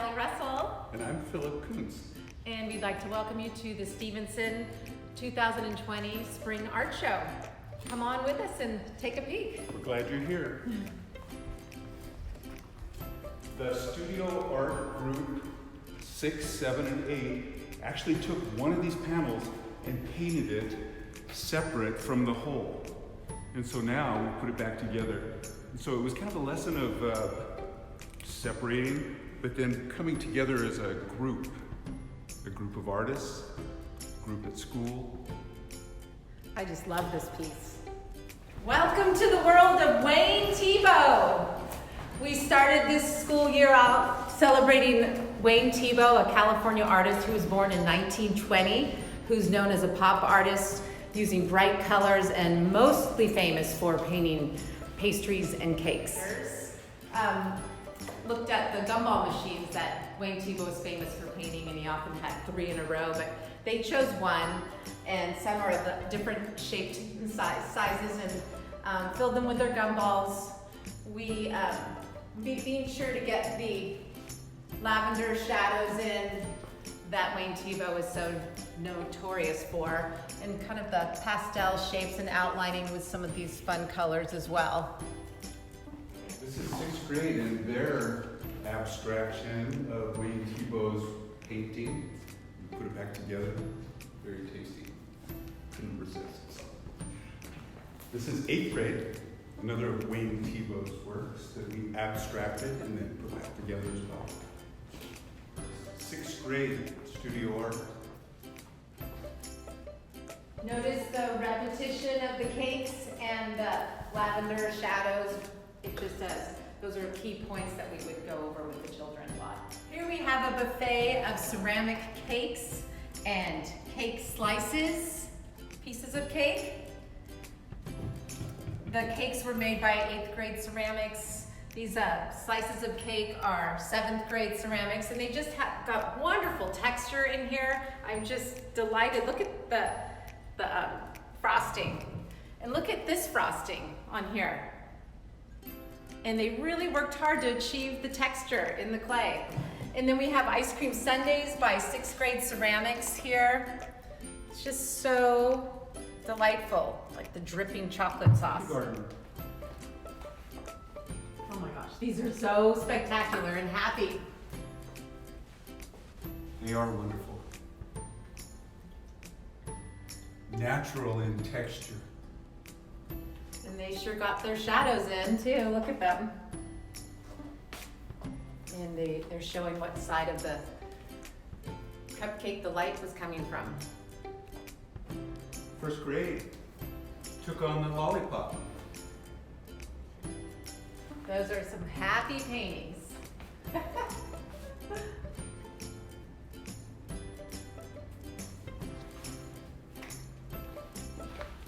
Allie Russell. And I'm Philip Kuntz. And we'd like to welcome you to the Stevenson 2020 Spring Art Show. Come on with us and take a peek. We're glad you're here. The studio art group 6, 7, and 8 actually took one of these panels and painted it separate from the whole. And so now we put it back together. And so it was kind of a lesson of separating, but then coming together as a group of artists, a group at school. I just love this piece. Welcome to the world of Wayne Thiebaud. We started this school year out celebrating Wayne Thiebaud, a California artist who was born in 1920, who's known as a pop artist using bright colors and mostly famous for painting pastries and cakes. Looked at the gumball machines that Wayne Thiebaud was famous for painting, and he often had 3 in a row, but they chose one, and some are the different shaped and sizes, and filled them with their gumballs. We being sure to get the lavender shadows in that Wayne Thiebaud was so notorious for, and kind of the pastel shapes and outlining with some of these fun colors as well. This is 6th grade, and their abstraction of Wayne Thiebaud's painting. We put it back together. Very tasty. Couldn't resist. This is 8th grade, another of Wayne Thiebaud's works that we abstracted and then put back together as well. 6th grade studio art. Notice the repetition of the cakes and the lavender shadows. It just does. Those are key points that we would go over with the children a lot. Here we have a buffet of ceramic cakes and cake slices, pieces of cake. The cakes were made by 8th grade ceramics. These slices of cake are 7th grade ceramics, and they just have got wonderful texture in here. I'm just delighted. Look at the frosting, and look at this frosting on here. And they really worked hard to achieve the texture in the clay. And then we have ice cream sundaes by 6th grade ceramics here. It's just so delightful, like the dripping chocolate sauce. Oh my gosh, these are so spectacular and happy. They are wonderful. Natural in texture. And they sure got their shadows in too, look at them. And they're showing what side of the cupcake the light was coming from. 1st grade took on the lollipop. Those are some happy paintings.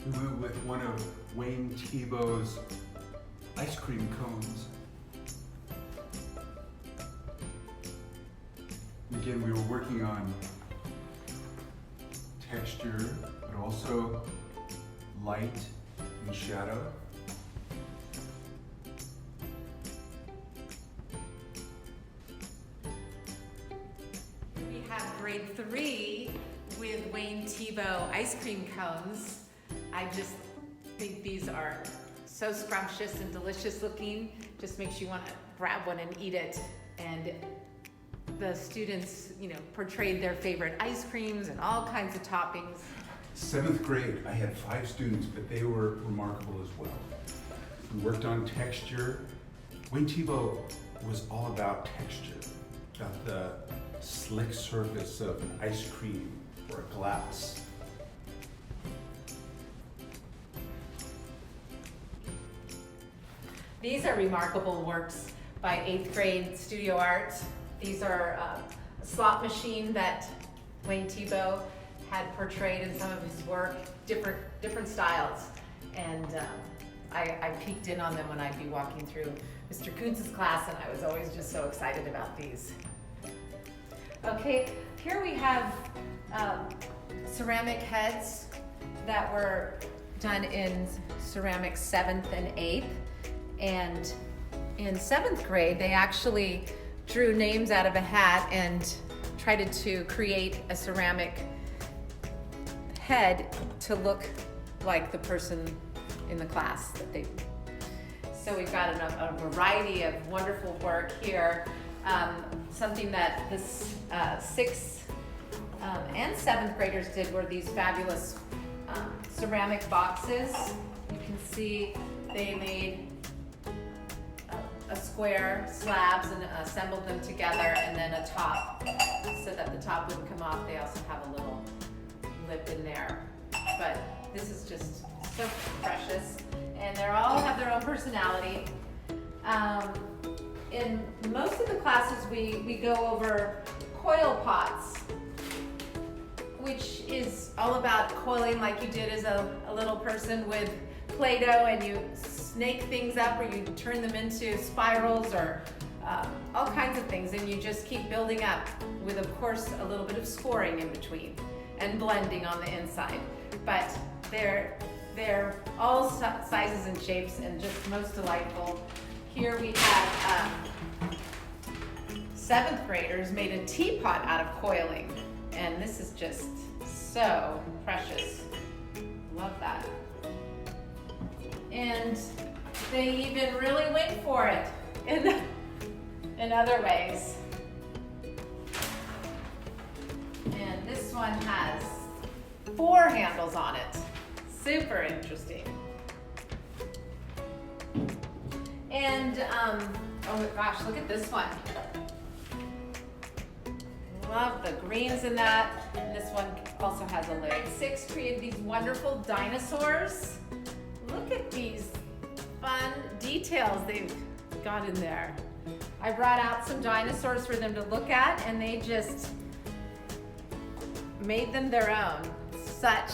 We went with one of Wayne Thiebaud's ice cream cones. Again, we were working on texture, but also light and shadow. We have grade 3 with Wayne Thiebaud ice cream cones. I just think these are so scrumptious and delicious looking. Just makes you want to grab one and eat it. And the students, portrayed their favorite ice creams and all kinds of toppings. 7th grade, I had 5 students, but they were remarkable as well. We worked on texture. Wayne Thiebaud was all about texture, about the slick surface of an ice cream or a glass. These are remarkable works by 8th grade studio art. These are a slot machine that Wayne Thiebaud had portrayed in some of his work, different styles. And I peeked in on them when I'd be walking through Mr. Kuntz's class, and I was always just so excited about these. Okay, here we have ceramic heads that were done in ceramics 7th and 8th. And in 7th grade, they actually drew names out of a hat and tried to create a ceramic head to look like the person in the class that they. So we've got a variety of wonderful work here. Something that this 6th and 7th graders did were these fabulous ceramic boxes. You can see they made a square slabs and assembled them together, and then a top so that the top wouldn't come off. They also have a little lip in there. But this is just so precious, and they all have their own personality. In most of the classes, we go over coil pots, which is all about coiling like you did as a little person with Play-Doh, and you snake things up or you turn them into spirals or all kinds of things, and you just keep building up with, of course, a little bit of scoring in between and blending on the inside. But they're all sizes and shapes and just most delightful. Here we have 7th graders made a teapot out of coiling, and this is just so precious. Love that. And they even really went for it in other ways. And this one has 4 handles on it. Super interesting. And, oh my gosh, look at this one. Love the greens in that. And this one also has a lid. 6 created these wonderful dinosaurs. Look at these fun details they've got in there. I brought out some dinosaurs for them to look at, and they just made them their own. Such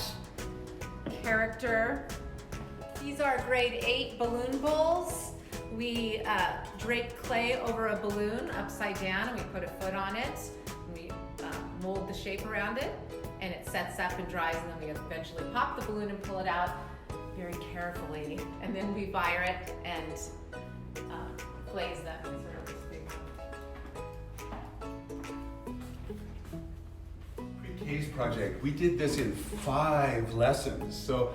character. These are grade 8 balloon bowls. We drape clay over a balloon upside down, and we put a foot on it. We mold the shape around it, and it sets up and dries, and then we eventually pop the balloon and pull it out very carefully, and then we wire it and glaze them. Pre-K's project, we did this in 5 lessons. So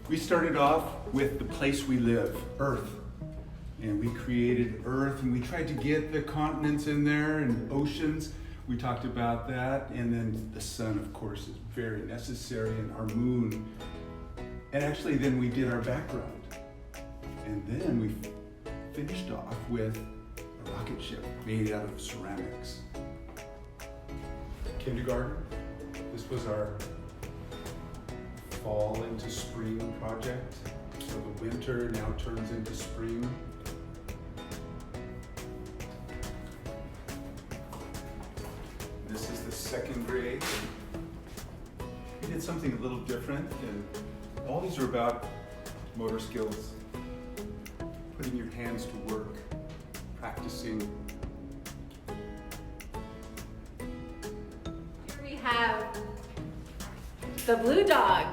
we started off with the place we live, Earth. And we created Earth, and we tried to get the continents in there and oceans. We talked about that. And then the sun, of course, is very necessary, and our moon. And actually then we did our background. And then we finished off with a rocket ship made out of ceramics. Kindergarten, this was our fall into spring project. So the winter now turns into spring. This is the 2nd grade. We did something a little different, and all these are about motor skills, putting your hands to work, practicing. Here we have the blue dog.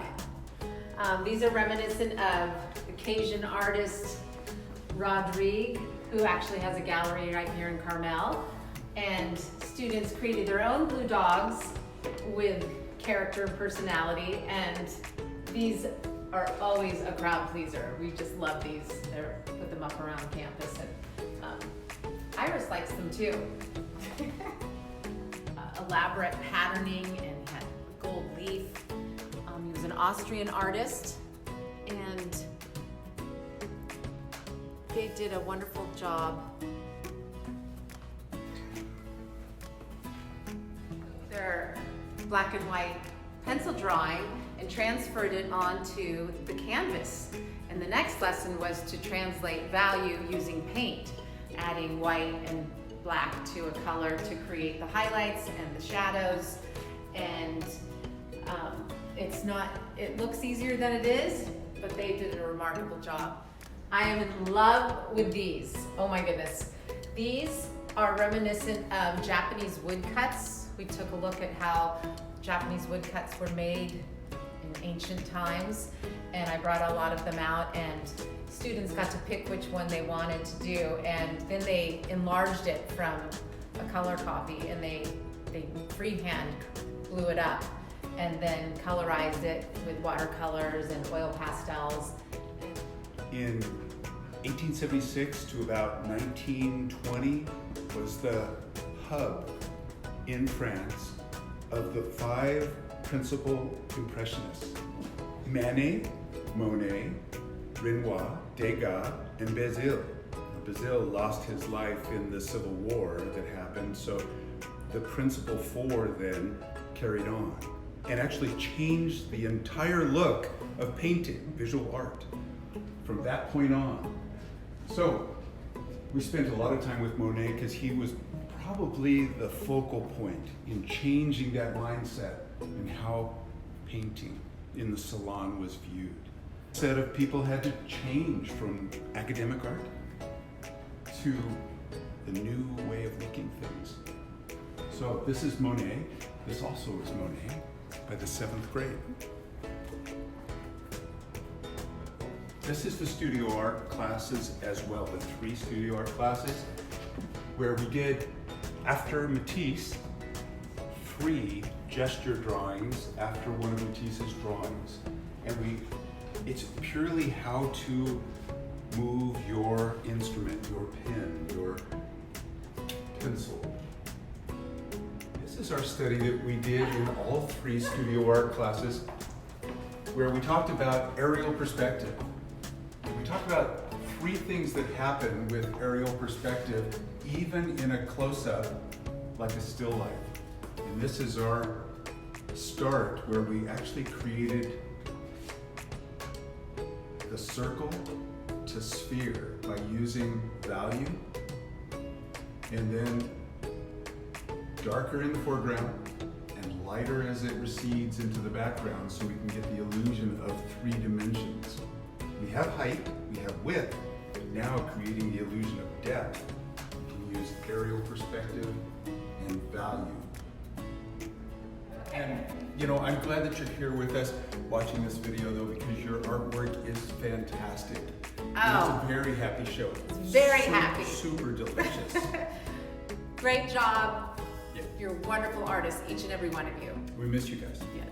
These are reminiscent of the Cajun artist Rodrigue, who actually has a gallery right here in Carmel. And students created their own blue dogs with character and personality, and these are always a crowd pleaser. We just love these. Put them up around campus, and Iris likes them too. Elaborate patterning, and had gold leaf. He was an Austrian artist, and they did a wonderful job. Their black and white pencil drawing and transferred it onto the canvas. And the next lesson was to translate value using paint, adding white and black to a color to create the highlights and the shadows. And it looks easier than it is, but they did a remarkable job. I am in love with these. Oh my goodness. These are reminiscent of Japanese woodcuts. We took a look at how Japanese woodcuts were made in ancient times, and I brought a lot of them out, and students got to pick which one they wanted to do, and then they enlarged it from a color copy, and they freehand glue it up and then colorized it with watercolors and oil pastels. In 1876 to about 1920 was the hub in France of the 5 principal Impressionists: Manet, Monet, Renoir, Degas, and Bézil. Bézil lost his life in the Civil War that happened, so the principal 4 then carried on and actually changed the entire look of painting, visual art, from that point on. So we spent a lot of time with Monet because he was probably the focal point in changing that mindset in how painting in the salon was viewed. A set of people had to change from academic art to the new way of looking things. So this is Monet. This also is Monet by the 7th grade. This is the studio art classes as well, the 3 studio art classes, where we did, after Matisse, 3 gesture drawings after one of Matisse's drawings. And it's purely how to move your instrument, your pen, your pencil. This is our study that we did in all 3 studio art classes, where we talked about aerial perspective. We talked about 3 things that happen with aerial perspective, even in a close-up, like a still life. And this is our start, where we actually created the circle to sphere by using value, and then darker in the foreground and lighter as it recedes into the background, so we can get the illusion of 3 dimensions. We have height, we have width, now creating the illusion of depth. We can use aerial perspective and value. And I'm glad that you're here with us watching this video, though, because your artwork is fantastic. And it's a very happy show. Very happy. Super delicious. Great job. Yeah. You're wonderful artists, each and every one of you. We miss you guys. Yeah.